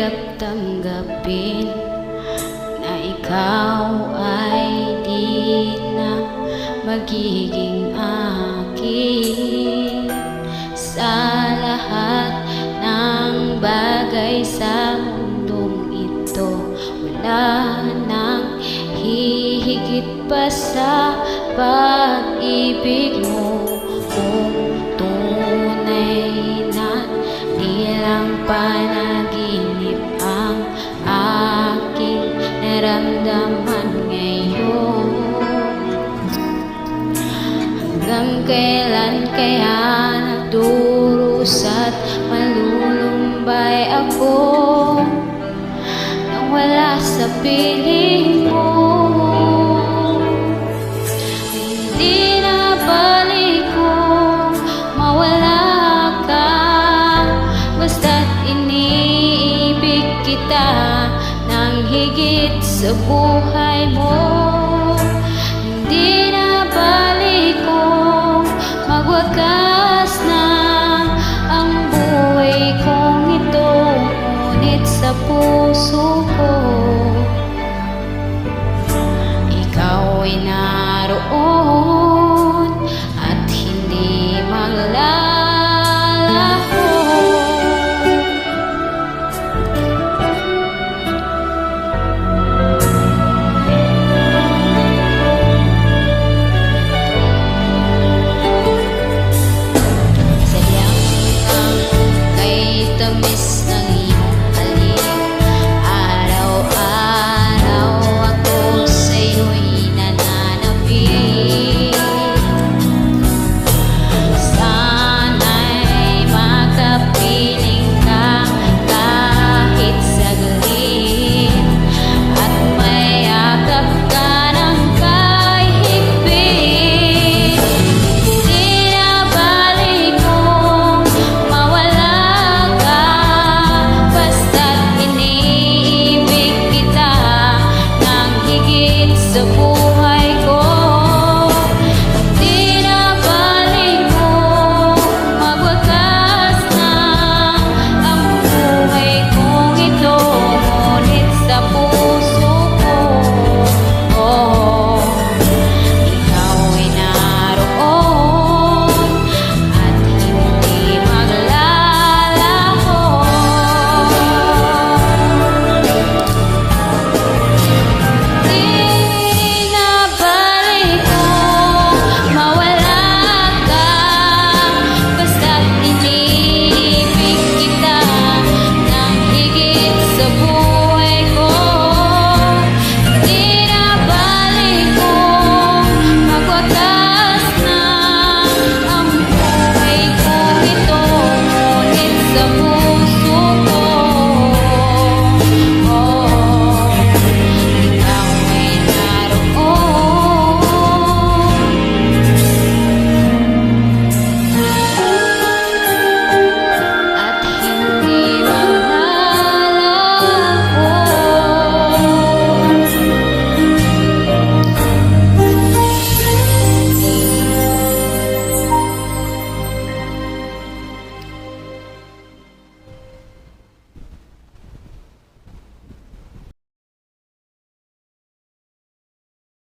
Mahirap tanggapin na ikaw ay di na magiging akin. Sa lahat ng bagay sa mundong ito, wala nang hihigit pa sa pag-ibig mo. Kung tunay na di lang panaginip ang aking naramdaman ngayon, hanggang kailan kaya nagdurusa at malulumbay ako nang wala sa piling mo? Hindi na balik ko mawala ka, basta't iniibig kita ng higit sa buhay mo.